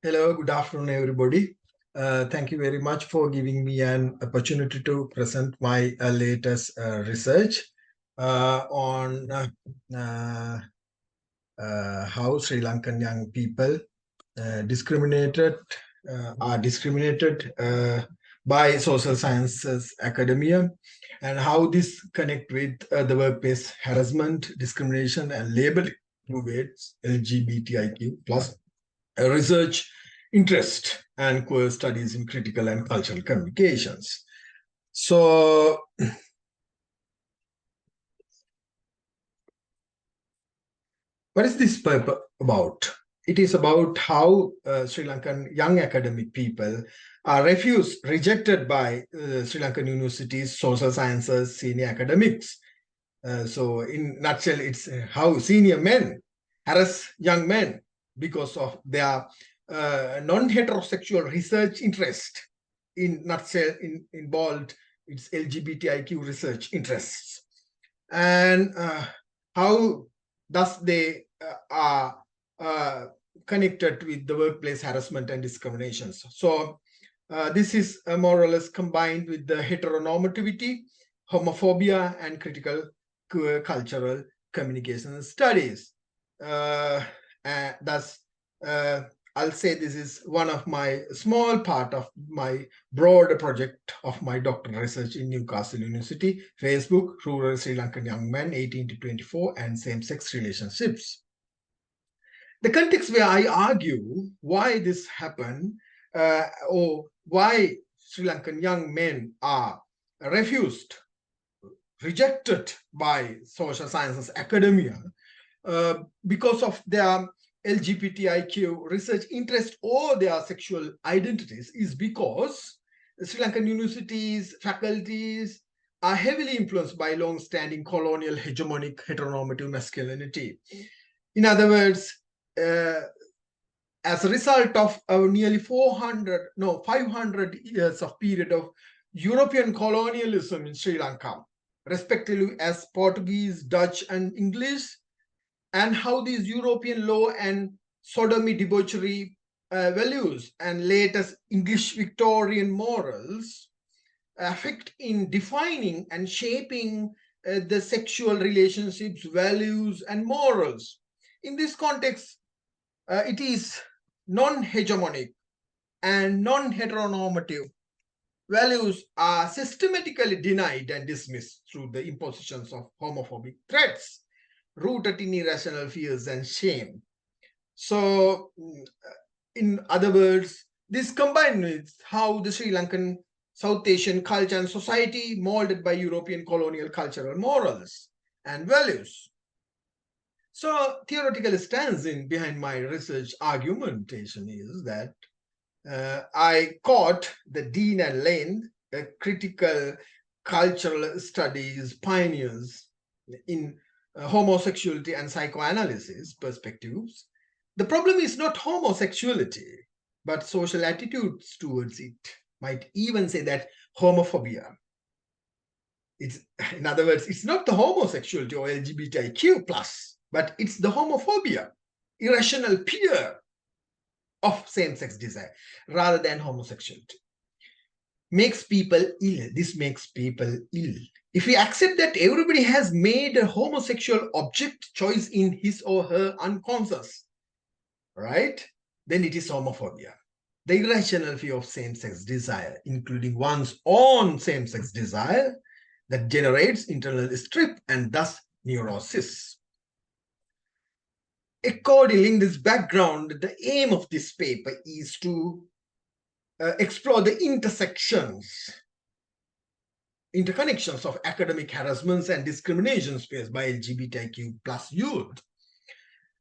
Hello, good afternoon, everybody. Thank you very much for giving me an opportunity to present my latest research on how Sri Lankan young people are discriminated by social sciences academia, and how this connect with the workplace harassment, discrimination, and labeling towards LGBTIQ plus research interest and queer studies in critical and cultural communications. So, what is this paper about? It is about how Sri Lankan young academic people are rejected by Sri Lankan universities, social sciences, senior academics. So, in nutshell, it's how senior men harass young men because of their non-heterosexual research interest. In nutshell, in bold, it's LGBTIQ research interests, and how thus they are connected with the workplace harassment and discriminations. So this is more or less combined with the heteronormativity, homophobia, and critical queer cultural communication studies. Thus, I'll say this is one of my small part of my broader project of my doctoral research in Newcastle University, Facebook, Rural Sri Lankan Young Men, 18 to 24, and same-sex relationships. The context where I argue why this happened, or why Sri Lankan young men are rejected by social sciences academia because of their LGBTIQ research interest or their sexual identities, is because Sri Lankan universities, faculties are heavily influenced by long-standing colonial hegemonic heteronormative masculinity. In other words, as a result of nearly 500 years of period of European colonialism in Sri Lanka, respectively as Portuguese, Dutch, and English, and how these European law and sodomy debauchery values and latest English Victorian morals affect in defining and shaping the sexual relationships, values, and morals. In this context, it is non-hegemonic and non-heteronormative values are systematically denied and dismissed through the impositions of homophobic threats rooted in irrational fears and shame. So, in other words, this combined with how the Sri Lankan South Asian culture and society molded by European colonial cultural morals and values. So, theoretical stance behind my research argumentation is that I caught the Dean and Lane, critical cultural studies pioneers in homosexuality and psychoanalysis perspectives. The problem is not homosexuality, but social attitudes towards it. Might even say that homophobia. In other words, it's not the homosexuality or LGBTIQ plus, but it's the homophobia, irrational fear of same-sex desire rather than homosexuality. Makes people ill. This makes people ill. If we accept that everybody has made a homosexual object choice in his or her unconscious, right, then it is homophobia. The irrational fear of same-sex desire, including one's own same-sex desire, that generates internal strip and thus neurosis. Accordingly, in this background, the aim of this paper is to explore the interconnections of academic harassments and discriminations faced by LGBTIQ plus youth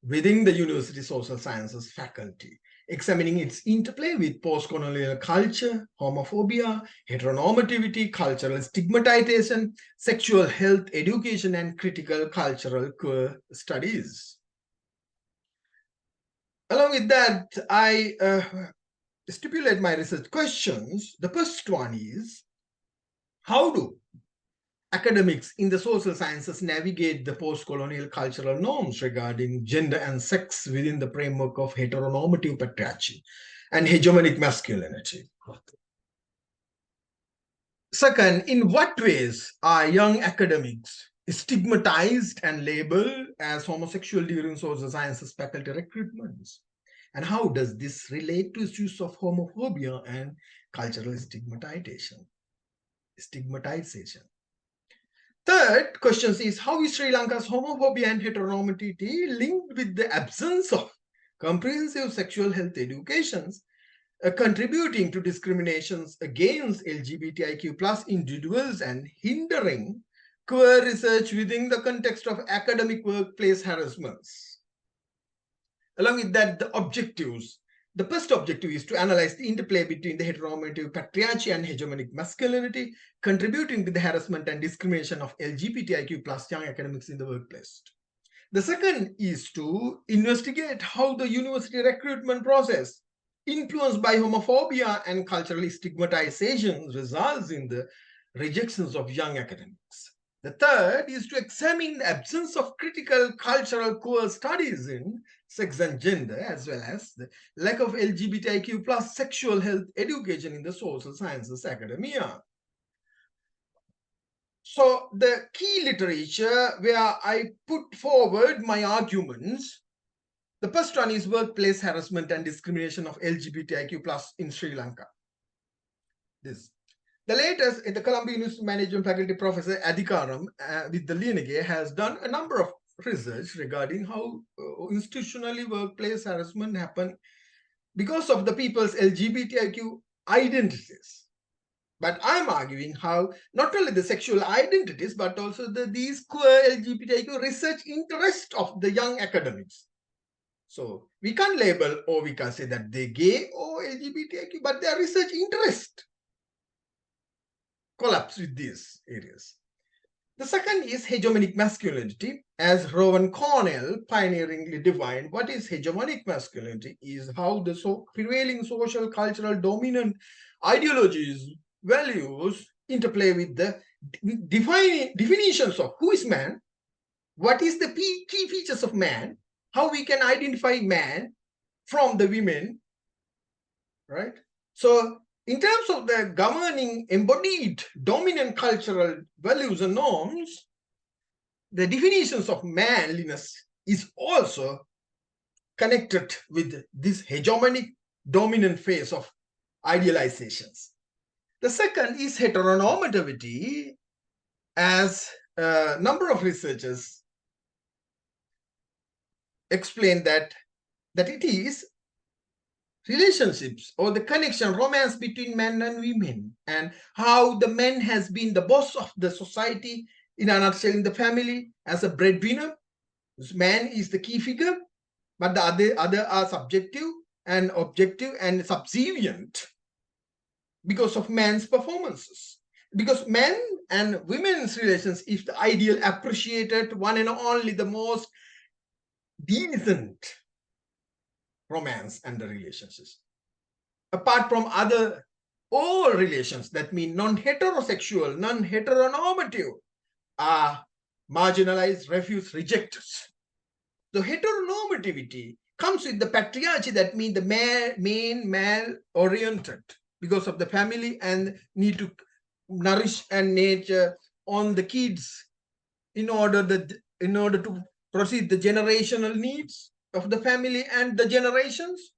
within the university social sciences faculty, examining its interplay with post-colonial culture, homophobia, heteronormativity, cultural stigmatization, sexual health education, and critical cultural queer studies. Along with that, I stipulate my research questions. The first one is, how do academics in the social sciences navigate the post-colonial cultural norms regarding gender and sex within the framework of heteronormative patriarchy? and hegemonic masculinity. Second, in what ways are young academics stigmatized and labeled as homosexual during social sciences faculty recruitments? And how does this relate to issues of homophobia and cultural stigmatization? Third question is, how is Sri Lanka's homophobia and heteronormativity linked with the absence of comprehensive sexual health educations, contributing to discriminations against LGBTIQ plus individuals and hindering queer research within the context of academic workplace harassments? Along with that, the objectives. The first objective is to analyze the interplay between the heteronormative patriarchy and hegemonic masculinity, contributing to the harassment and discrimination of LGBTIQ plus young academics in the workplace. The second is to investigate how the university recruitment process, influenced by homophobia and cultural stigmatization, results in the rejections of young academics. The third is to examine the absence of critical cultural queer studies in sex and gender, as well as the lack of LGBTIQ plus sexual health education in the social sciences academia. So the key literature where I put forward my arguments, the first one is workplace harassment and discrimination of LGBTIQ plus in Sri Lanka. The latest, in the Columbia University Management Faculty Professor Adhikaram with the Lienege has done a number of research regarding how institutionally workplace harassment happen because of the people's LGBTIQ identities. But I'm arguing how not only the sexual identities, but also these queer LGBTIQ research interest of the young academics. So we can't label or we can't say that they're gay or LGBTIQ, but their research interest collapse with these areas. The second is hegemonic masculinity. As Rowan Cornell pioneeringly defined, what is hegemonic masculinity is how the prevailing social, cultural, dominant ideologies, values interplay with the definitions of who is man, what is the key features of man, how we can identify man from the women, right? So in terms of the governing embodied dominant cultural values and norms, the definitions of manliness is also connected with this hegemonic dominant phase of idealizations. The second is heteronormativity, as a number of researchers explain that it is relationships or the connection, romance between men and women, and how the man has been the boss of the society, in a nutshell, in the family as a breadwinner. This man is the key figure, but the other are subjective and objective and subservient because of man's performances. Because men and women's relations is the ideal, appreciated, one and only the most decent romance and the relationships. Apart from other, all relations that mean non-heterosexual, non-heteronormative are marginalized, refused, rejected. The heteronormativity comes with the patriarchy, that means the main male-oriented because of the family and need to nourish and nurture on the kids in order to proceed the generational needs of the family and the generations.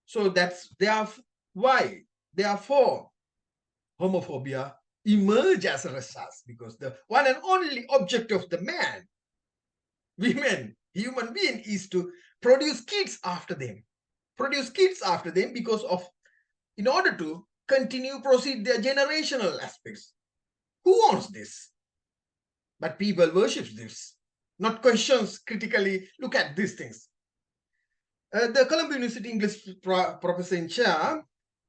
So that's therefore homophobia emerge as a result, because the one and only object of the man, women, human being is to produce kids after them, because of, in order to proceed their generational aspects. Who wants this? But people worship this, not questions, critically look at these things. The Columbia University English professor in chair,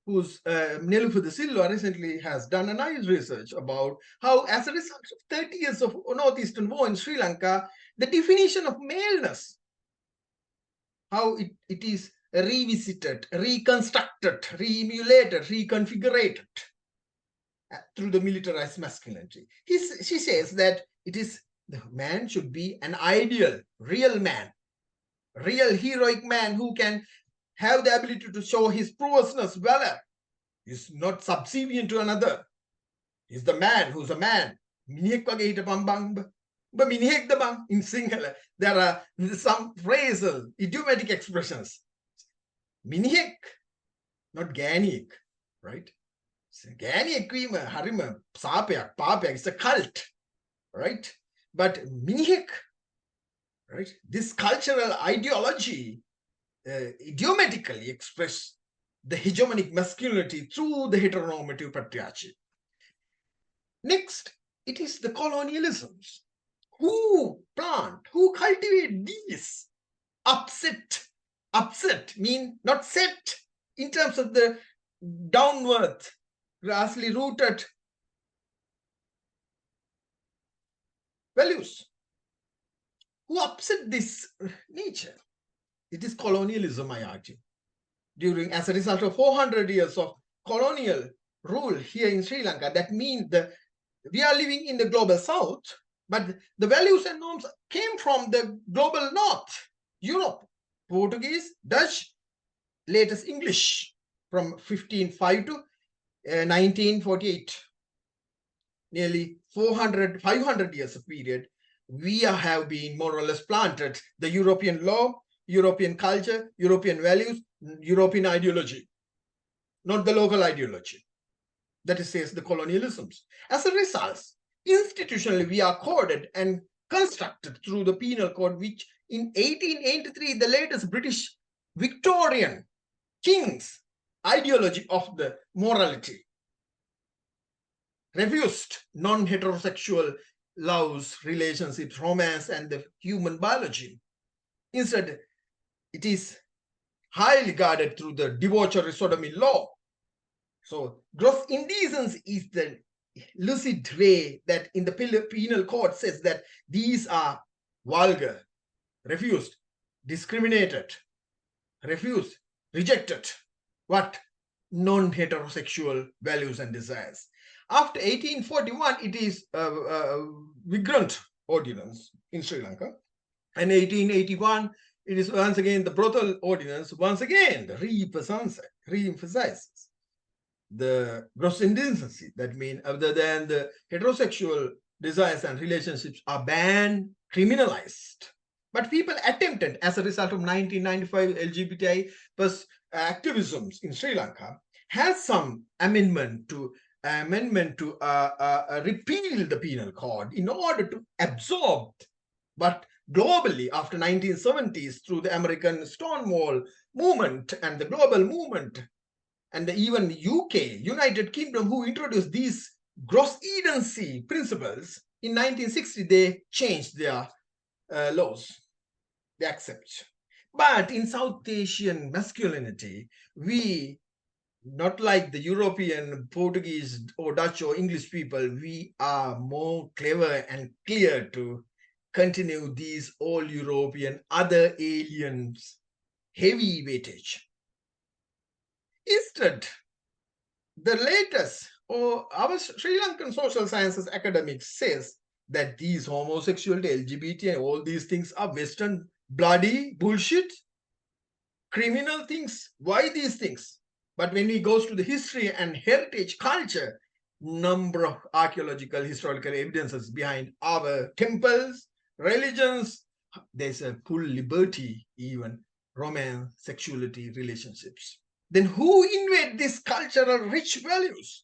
who's Nelufa de Silva, recently has done a nice research about how, as a result of 30 years of Northeastern war in Sri Lanka, the definition of maleness, how it is revisited, reconstructed, re-emulated, reconfigured through the militarized masculinity. She says that it is, the man should be an ideal, real man, real heroic man who can have the ability to show his prowessness, valor. He's not subservient to another. He's the man who's a man. In Sinhala, there are some phrasal, idiomatic expressions. Minihek, not Ganic, right? Ganic, Harima, Sapiak, Papiak, it's a cult, right? But Minihek, right? This cultural ideology idiomatically express the hegemonic masculinity through the heteronormative patriarchy. Next, it is the colonialisms. Who cultivate these? Upset mean not set in terms of the downward, grassly rooted values. Who upset this nature? It is colonialism, I argue. As a result of 400 years of colonial rule here in Sri Lanka, that means we are living in the global south, but the values and norms came from the global north, Europe, Portuguese, Dutch, latest English from 1505 to 1948. Nearly 500 years of period, we have been more or less planted the European law, European culture, European values, European ideology, not the local ideology. That is, says the colonialisms. As a result, institutionally, we are coded and constructed through the penal code, which in 1883, the latest British Victorian king's ideology of the morality refused non-heterosexual loves, relationships, romance, and the human biology. Instead, it is highly guarded through the debauchery sodomy law. So gross indecency is the lucid way that in the penal code says that these are vulgar, refused, discriminated, refused, rejected. What? Non-heterosexual values and desires. After 1841, it is Vigrant Ordinance in Sri Lanka. And 1881, it is once again the Brothel Ordinance, once again re-emphasizes the gross indecency. That means other than the heterosexual desires and relationships are banned, criminalized. But people attempted, as a result of 1995 LGBTI plus activisms in Sri Lanka, has some amendment to repeal the penal code in order to absorb. But globally, after 1970s, through the American Stonewall movement and the global movement, and even UK, United Kingdom, who introduced these gross edency principles, in 1960, they changed their laws. They accept. But in South Asian masculinity, we, not like the European, Portuguese, or Dutch or English people, we are more clever and clear to continue these all European, other aliens, heavy weightage. Instead, the latest, or our Sri Lankan social sciences academics says that these homosexuality, LGBT, and all these things are Western bloody bullshit, criminal things. Why these things? But when we goes to the history and heritage culture, number of archaeological historical evidences behind our temples, religions, there's a full liberty, even romance, sexuality, relationships. Then who invade these cultural rich values?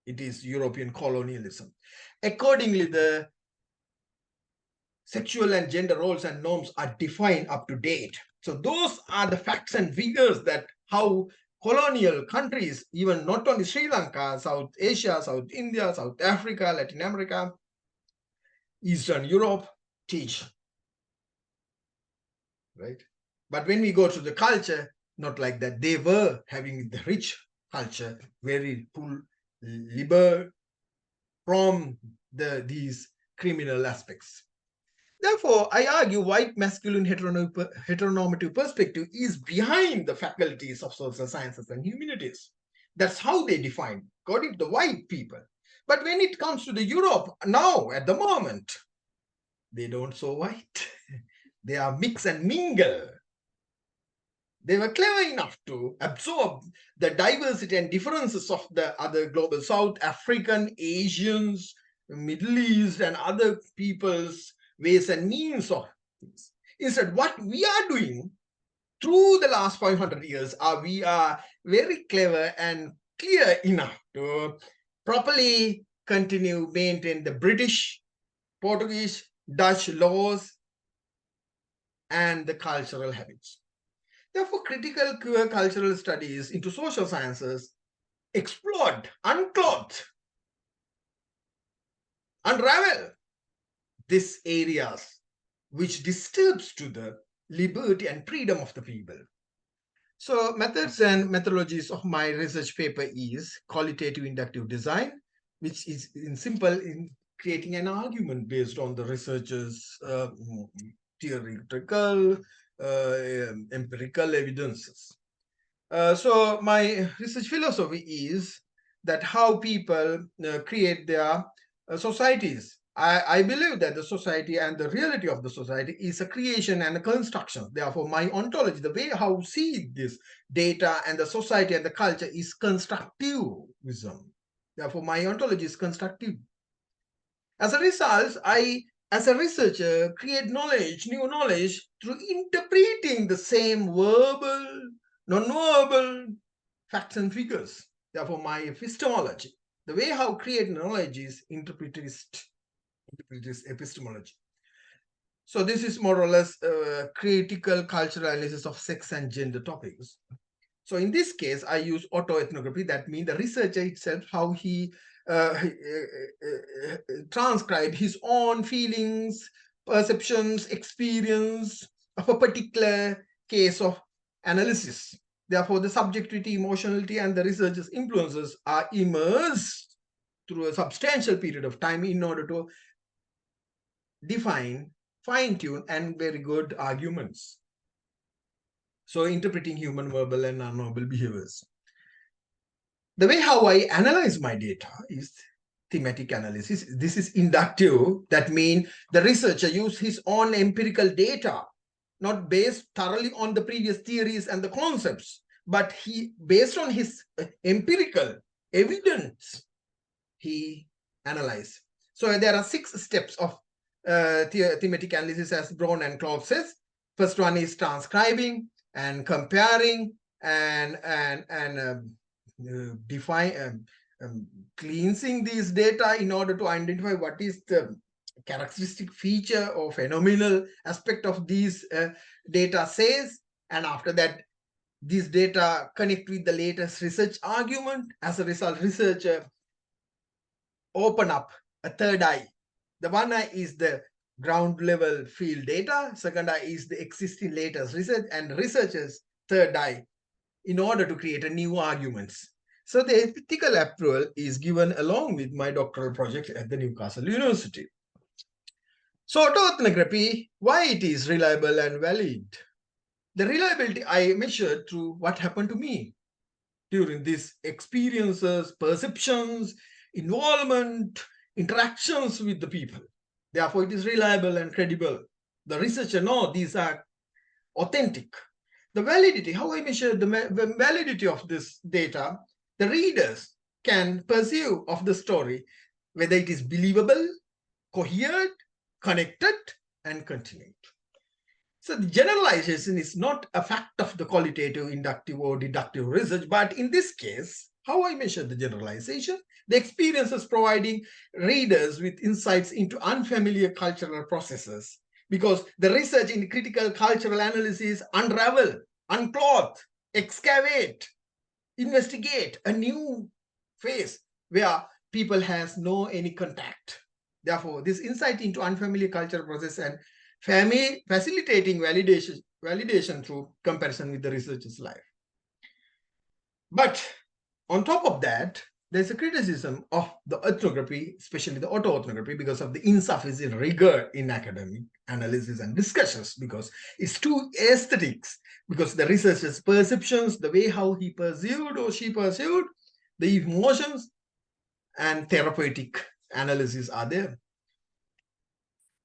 It is European colonialism. Accordingly, the sexual and gender roles and norms are defined up to date. So those are the facts and figures that how colonial countries, even not only Sri Lanka, South Asia, South India, South Africa, Latin America, Eastern Europe, teach. Right? But when we go to the culture, not like that. They were having the rich culture, very full liberal from these criminal aspects. Therefore, I argue white masculine heteronormative perspective is behind the faculties of social sciences and humanities. That's how they define, according to the white people. But when it comes to the Europe, now, at the moment, they don't so white. They are mix and mingle. They were clever enough to absorb the diversity and differences of the other global South African, Asians, Middle East, and other peoples' ways and means of things. Instead, what we are doing through the last 500 years we are very clever and clear enough to properly continue maintain the British, Portuguese, Dutch laws and the cultural habits. Therefore, critical queer cultural studies into social sciences explored, unclothed, unravel these areas which disturbs to the liberty and freedom of the people. So methods and methodologies of my research paper is qualitative inductive design, which is in simple in creating an argument based on the researcher's theoretical, empirical evidences. So my research philosophy is that how people create their societies. I believe that the society and the reality of the society is a creation and a construction. Therefore, my ontology, the way how I see this data and the society and the culture is constructivism. Therefore, my ontology is constructive. As a result, I, as a researcher, create knowledge, new knowledge, through interpreting the same verbal, non-verbal facts and figures. Therefore, my epistemology, the way how create knowledge is interpretist epistemology. So this is more or less critical cultural analysis of sex and gender topics. So in this case, I use autoethnography. That means the researcher itself, how he transcribe his own feelings, perceptions, experience of a particular case of analysis. Therefore, the subjectivity, emotionality, and the researcher's influences are immersed through a substantial period of time in order to define, fine-tune, and very good arguments. So interpreting human verbal and non-verbal behaviors. The way how I analyze my data is thematic analysis. This is inductive. That means the researcher uses his own empirical data, not based thoroughly on the previous theories and the concepts, but he, based on his empirical evidence, he analyzes. So there are 6 steps of thematic analysis, as Brown and Clark says. First one is transcribing and comparing and cleansing these data in order to identify what is the characteristic feature or phenomenal aspect of these data says, and after that these data connect with the latest research argument. As a result, researcher open up a third eye. The one eye is the ground level field data, second eye is the existing latest research, and researchers third eye in order to create a new arguments. So the ethical approval is given along with my doctoral project at the Newcastle University. So autoethnography, why it is reliable and valid? The reliability I measured through what happened to me during these experiences, perceptions, involvement, interactions with the people. Therefore, it is reliable and credible. The researcher knows these are authentic. The validity, how I measure the validity of this data, the readers can perceive of the story whether it is believable, coherent, connected, and continued. So the generalization is not a fact of the qualitative, inductive, or deductive research, but in this case, how I measure the generalization, the experiences providing readers with insights into unfamiliar cultural processes, because the research in critical cultural analysis unravel, uncloth, excavate, investigate a new phase where people has no any contact. Therefore, this insight into unfamiliar cultural process and facilitating validation through comparison with the researcher's life. But on top of that, there's a criticism of the ethnography, especially the autoethnography, because of the insufficient rigor in academic analysis and discussions, because it's too aesthetics, because the researcher's perceptions, the way how he perceived or she perceived, the emotions and therapeutic analysis are there.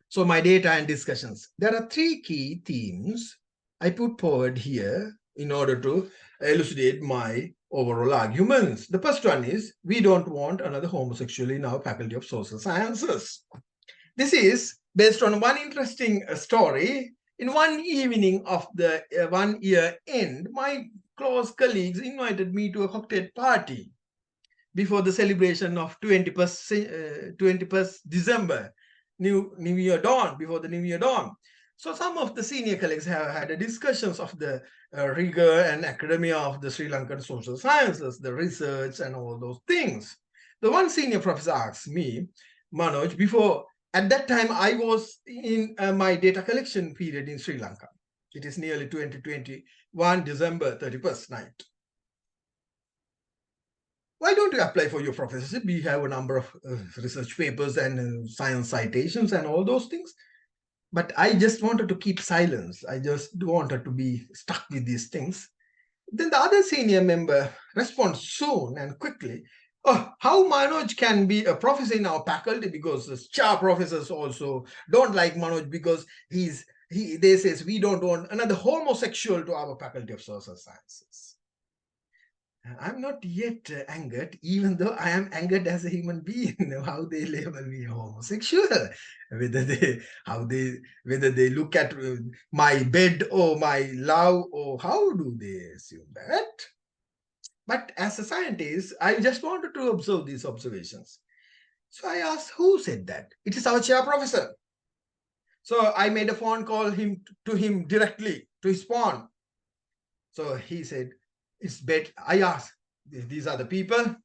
So my data and discussions. There are 3 key themes I put forward here in order to elucidate my overall arguments. The first one is, we don't want another homosexual in our Faculty of Social Sciences. This is based on one interesting story. In one evening of the 1 year end, my close colleagues invited me to a cocktail party before the celebration of 21st December, New Year dawn, before the New Year dawn. So some of the senior colleagues have had discussions of the rigor and academia of the Sri Lankan social sciences, the research and all those things. The one senior professor asked me, Manoj, at that time I was in my data collection period in Sri Lanka. It is nearly 2021, December 31st night. Why don't you apply for your professorship? We have a number of research papers and science citations and all those things. But I just wanted to keep silence. I just wanted to be stuck with these things. Then the other senior member responds soon and quickly, oh, how Manoj can be a professor in our faculty, because the chair professors also don't like Manoj because they says we don't want another homosexual to our Faculty of Social Sciences. I'm not yet angered, even though I am angered as a human being, how they label me homosexual, whether they look at my bed or my love, or how do they assume that? But as a scientist, I just wanted to observe these observations. So I asked, who said that? It is our chair professor. So I made a phone call to him directly, to his phone. So he said, it's better. I asked, these are the people,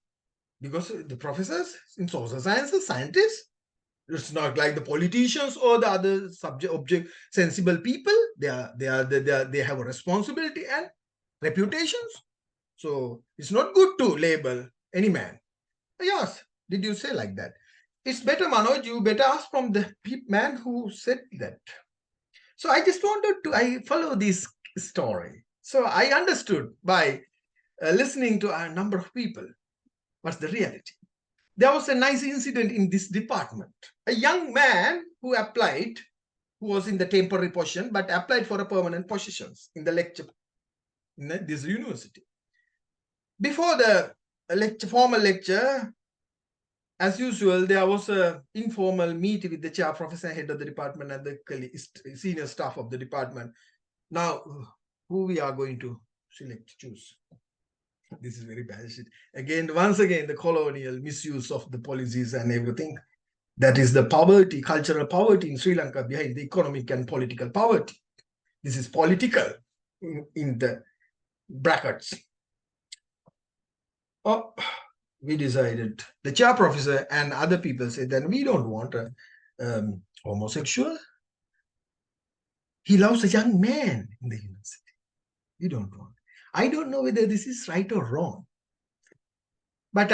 because the professors in social sciences, scientists, it's not like the politicians or the other object sensible people. They have a responsibility and reputations. So it's not good to label any man. Yes, did you say like that? It's better, Manoj, you better ask from the man who said that. So I just wanted to, I follow this story. So I understood by listening to a number of people what's the reality. There was a nice incident in this department. A young man who applied, who was in the temporary position, but applied for a permanent positions in the lecture in this university. Before the formal lecture, as usual, there was an informal meet with the chair professor, head of the department, and the senior staff of the department. Now, who we are going to choose? This is very bad shit. Once again, the colonial misuse of the policies and everything. That is the poverty, cultural poverty in Sri Lanka behind the economic and political poverty. This is political in the brackets. Oh, we decided, the chair professor and other people said, then we don't want a homosexual. He loves a young man in the university. We don't want. I don't know whether this is right or wrong. But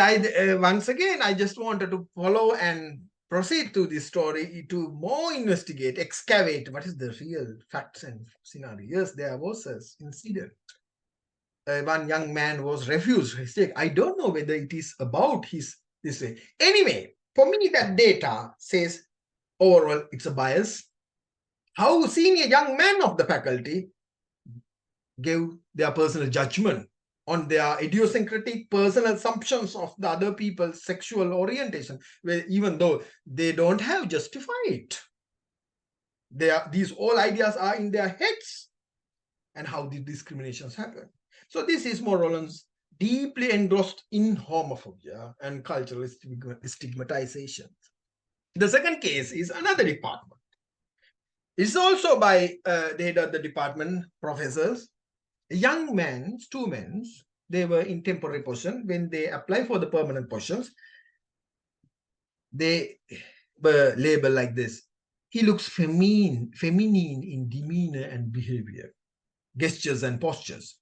once again, I just wanted to follow and proceed to this story to more investigate, excavate what is the real facts and scenarios. There was an incident. One young man was refused his take. I don't know whether it is about this way. Anyway, for me, that data says overall it's a bias. How senior young men of the faculty gave their personal judgment on their idiosyncratic personal assumptions of the other people's sexual orientation, where even though they don't have justified, these all ideas are in their heads, and how the discriminations happen. So this is more or less deeply engrossed in homophobia and cultural stigmatization. The second case is another department. It's also by the head of the department, professors. Young men, two men, they were in temporary position. When they apply for the permanent positions, they were labeled like this. He looks feminine in demeanor and behavior, gestures and postures.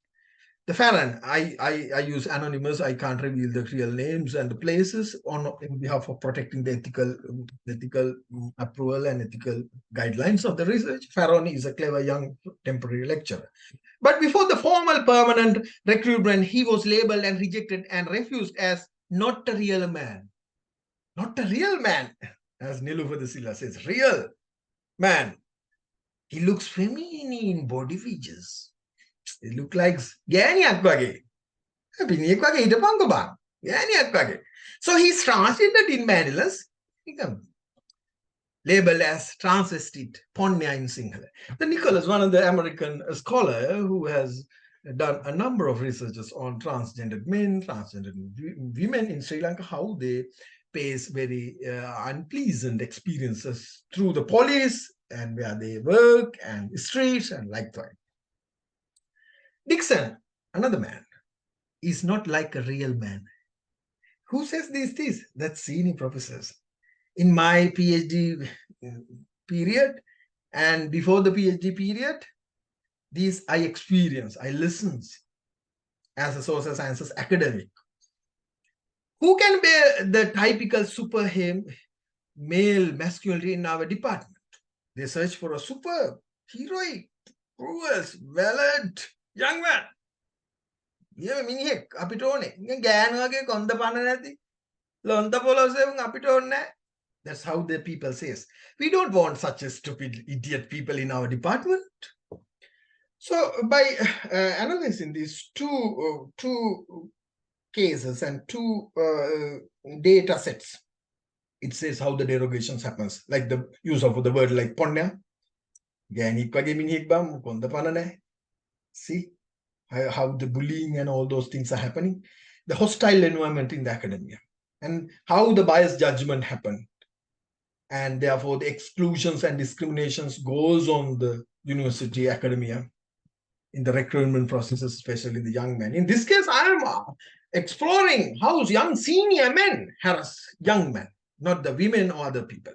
The Farron, I use anonymous. I can't reveal the real names and the places on behalf of protecting the ethical approval and ethical guidelines of the research. Farron is a clever young temporary lecturer. But before the formal permanent recruitment, he was labeled and rejected and refused as not a real man. Not a real man, as Nilufer de Silla says, real man. He looks feminine in body features. It look like ගෑණියක් වගේ. පිනියෙක් වගේ හිටපන්කො බං. ගෑණියක් වගේ. So he's transgendered in Manilus. Labeled as transvestite, ponnya in Sinhala. The Nicholas, one of the American scholar who has done a number of researches on transgendered men, transgendered women in Sri Lanka, how they face very unpleasant experiences through the police and where they work and streets and like that. Dixon, another man, is not like a real man. Who says these things? That's senior professors. In my PhD period and before the PhD period, these I experience, I listen as a social sciences academic. Who can bear the typical super male masculinity in our department? They search for a super heroic, cruel, valiant young man. That's how the people says. We don't want such a stupid idiot people in our department. So by analyzing these two cases and two data sets, it says how the derogations happens, like the use of the word like ponnya. See how the bullying and all those things are happening. The hostile environment in the academia and how the biased judgment happen. And therefore the exclusions and discriminations goes on the university academia in the recruitment processes, especially the young men. In this case, I am exploring how young senior men harass young men, not the women or other people,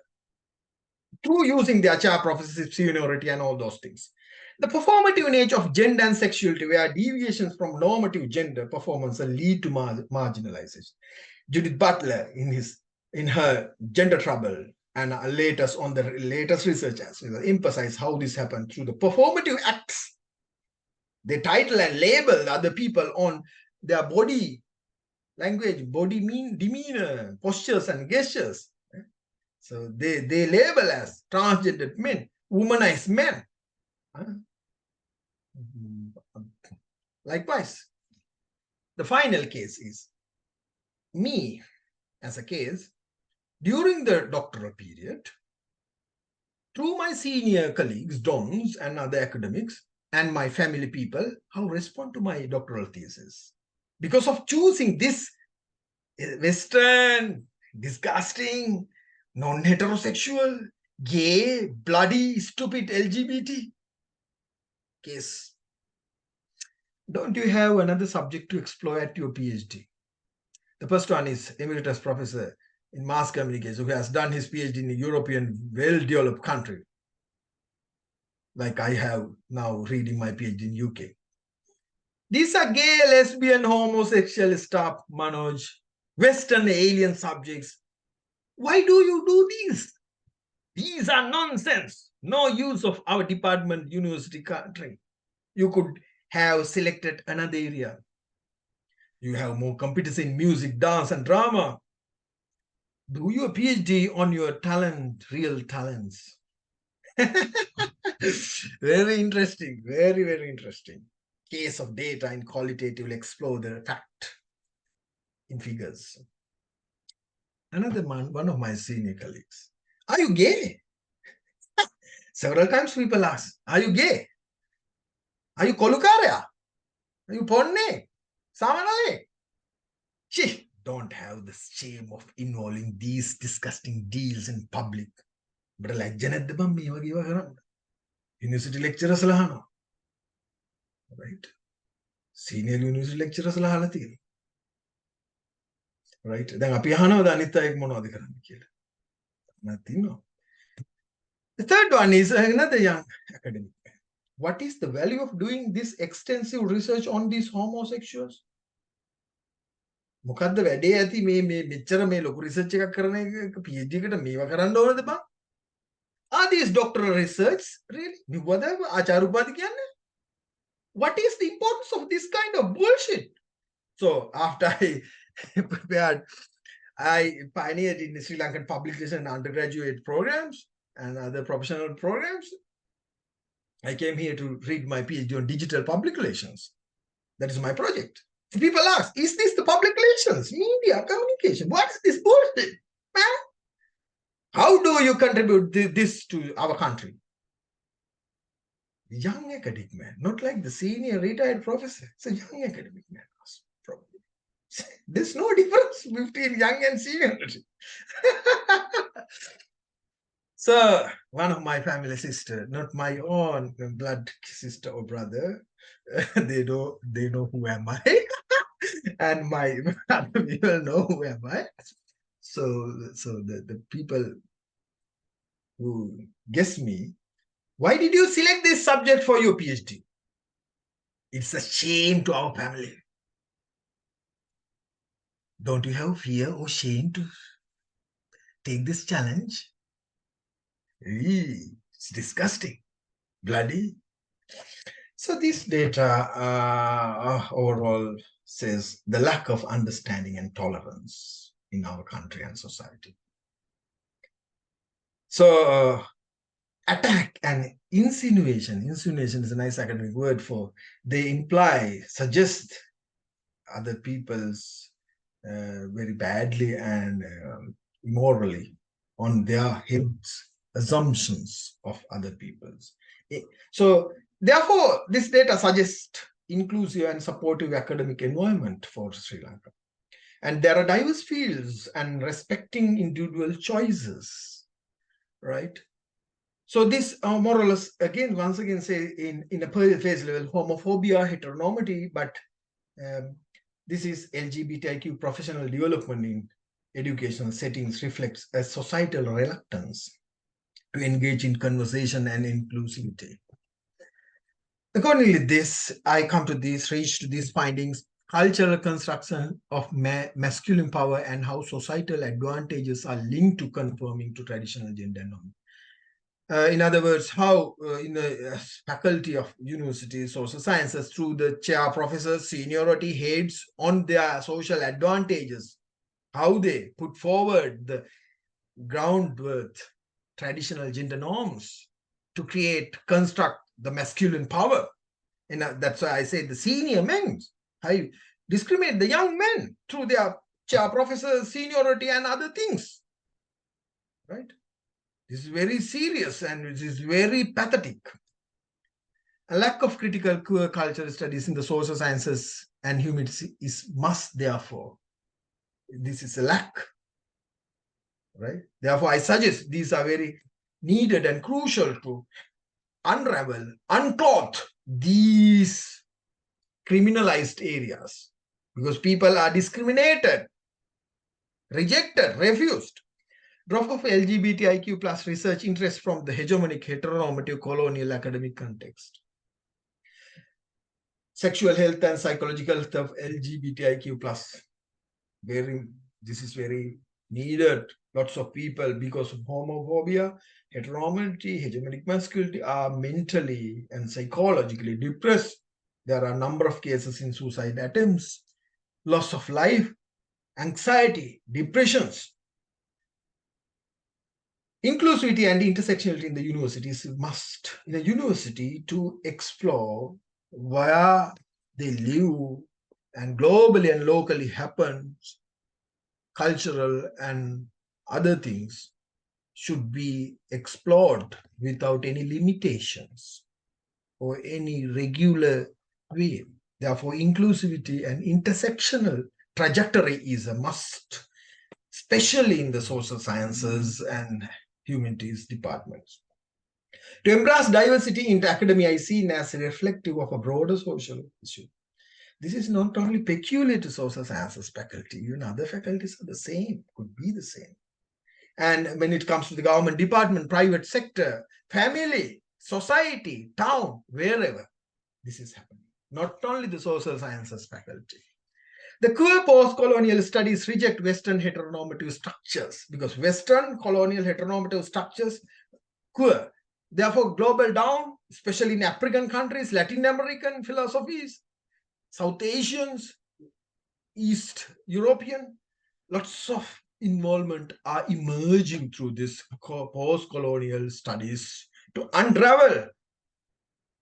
through using their chair prophecy, seniority, and all those things. The performative nature of gender and sexuality, where deviations from normative gender performance lead to marginalization. Judith Butler, in her Gender Trouble, and latest on the latest research as well, emphasize how this happened through the performative acts. They title and label other people on their body language, body demeanor, postures and gestures. So they label as transgendered men, womanized men. Likewise, the final case is me as a case. During the doctoral period, through my senior colleagues, dons and other academics, and my family people, how respond to my doctoral thesis. Because of choosing this Western, disgusting, non-heterosexual, gay, bloody, stupid LGBT case. Don't you have another subject to explore at your PhD? The first one is emeritus professor in mass communication who has done his PhD in a European well-developed country, like I have now reading my PhD in UK. These are gay, lesbian, homosexual stuff, Manoj, Western alien subjects. Why do you do these? These are nonsense. No use of our department, university, country. You could have selected another area. You have more competence in music, dance, and drama. Do your PhD on your talent, real talents. Very interesting, very, very interesting. Case of data and qualitative will explore the fact in figures. Another one of my senior colleagues, are you gay? Several times people ask, are you gay? Are you kolukarya? Are you ponne? Samanale? She don't have the shame of involving these disgusting deals in public. But like Janet the Bambi, university lecturers lahana. Right? Senior university lecturers lahana thil. Right? Then api ahana da anita ek monawada karanna kiyala. Nothing, no. The third one is another young academic. What is the value of doing this extensive research on these homosexuals? මොකද්ද වැඩේ ඇති මේ මෙච්චර මේ ලොකු research එකක් කරන එක PhD එකට මේවා කරන්න ඕනද බං? Are these doctoral research really? නිවද ආචාර්ය උපාධි කියන්නේ? What is the importance of this kind of bullshit? So after I prepared, I pioneered in Sri Lankan publication and undergraduate programs and other professional programs. I came here to read my PhD on digital public relations. That is my project. So people ask, is this the public relations, media, communication? What is this bullshit, man? How do you contribute this to our country? Young academic man, not like the senior retired professor. It's a young academic man. Probably. There's no difference between young and senior. So one of my family sister, not my own blood sister or brother, they know who am I, and my other people know who am I. So the people who guess me, why did you select this subject for your PhD? It's a shame to our family. Don't you have fear or shame to take this challenge? It's disgusting, bloody. So this data overall says the lack of understanding and tolerance in our country and society. So attack and insinuation is a nice academic word for, they imply, suggest other people's very badly and immorally on their heads, assumptions of other people's. So therefore, this data suggests inclusive and supportive academic environment for Sri Lanka. And there are diverse fields and respecting individual choices, right? So this more or less, again, once again, say in a phase level, homophobia, heteronormativity, but this is LGBTIQ professional development in educational settings reflects a societal reluctance to engage in conversation and inclusivity. Accordingly, I come to reach to these findings, cultural construction of masculine power and how societal advantages are linked to conforming to traditional gender norms. In other words, how in the faculty of universities, social sciences, through the chair professors, seniority heads on their social advantages, how they put forward the groundwork, traditional gender norms to construct the masculine power. And that's why I say the senior men, I discriminate the young men through their chair professors, seniority, and other things, right? This is very serious and it is very pathetic. A lack of critical queer cultural studies in the social sciences and humanities is must, therefore. This is a lack, right? Therefore, I suggest these are very needed and crucial to unravel, uncloth these criminalized areas, because people are discriminated, rejected, refused. Drop of LGBTIQ plus research interest from the hegemonic heteronormative colonial academic context. Sexual health and psychological health of LGBTIQ plus. This is very needed. Lots of people, because of homophobia, heteronormativity, hegemonic masculinity, are mentally and psychologically depressed. There are a number of cases in suicide attempts, loss of life, anxiety, depressions. Inclusivity and intersectionality in the universities must, in a university, to explore where they live and globally and locally happens, cultural and other things should be explored without any limitations or any regular way. Therefore, inclusivity and intersectional trajectory is a must, especially in the social sciences and humanities departments. To embrace diversity in academia is seen as reflective of a broader social issue. This is not only peculiar to social sciences faculty, even other faculties are the same, could be the same. And when it comes to the government department, private sector, family, society, town, wherever, this is happening. Not only the social sciences faculty. The queer post-colonial studies reject Western heteronormative structures because Western colonial heteronormative structures, queer. Therefore, global down, especially in African countries, Latin American philosophies, South Asians, East European, lots of involvement are emerging through this post-colonial studies to unravel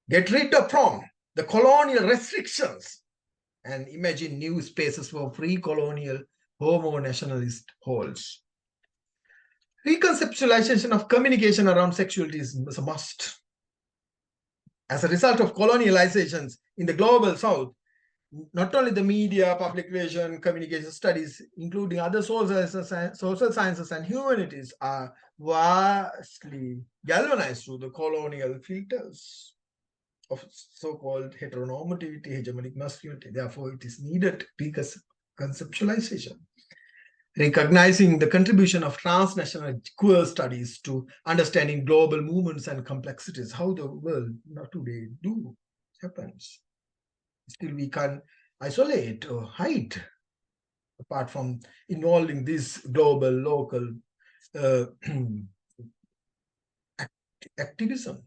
get rid of from the colonial restrictions, and imagine new spaces for free colonial homo-nationalist holds. Reconceptualization of communication around sexuality is a must. As a result of colonializations in the global south, not only the media, public relation, communication studies, including other social sciences and humanities, are vastly galvanized through the colonial filters of so-called heteronormativity, hegemonic masculinity. Therefore, it is needed reconceptualization. Recognizing the contribution of transnational queer studies to understanding global movements and complexities, how the world today do happens. Still, we can isolate or hide, apart from involving this global, local activism.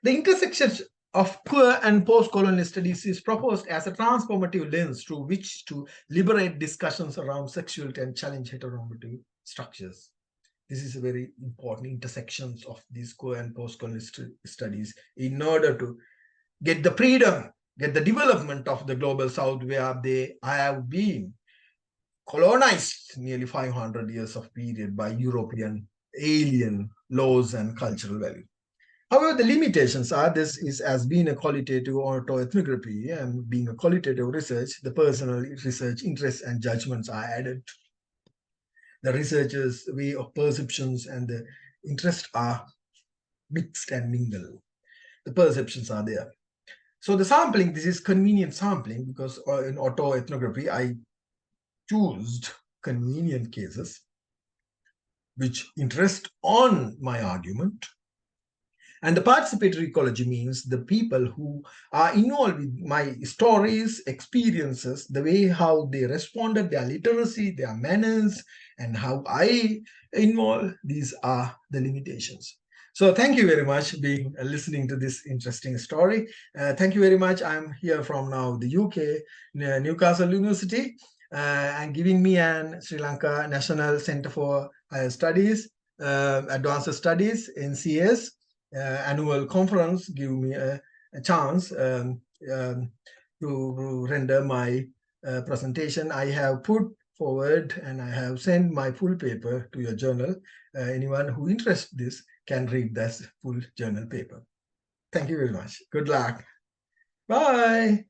The intersection of queer and post-colonial studies is proposed as a transformative lens through which to liberate discussions around sexuality and challenge heteronormative structures. This is a very important intersections of these queer and post-colonial studies in order to get the freedom, get the development of the global south, where they have been colonized nearly 500 years of period by European alien laws and cultural values. However, the limitations are this is as being a qualitative autoethnography and being a qualitative research, the personal research interests and judgments are added. The researchers' way of perceptions and the interests are mixed and mingled. The perceptions are there. So the sampling, this is convenient sampling because in autoethnography, I chose convenient cases which interest on my argument. And the participatory ecology means the people who are involved with my stories, experiences, the way how they responded, their literacy, their manners, and how I involve, these are the limitations. So thank you very much being listening to this interesting story. Thank you very much. I'm here from now the UK, Newcastle University, and giving me an Sri Lanka National Center for Higher Studies, Advanced Studies, NCS, annual conference give me a chance to render my presentation. I have put forward and I have sent my full paper to your journal. Anyone who interests this can read this full journal paper. Thank you very much. Good luck. Bye.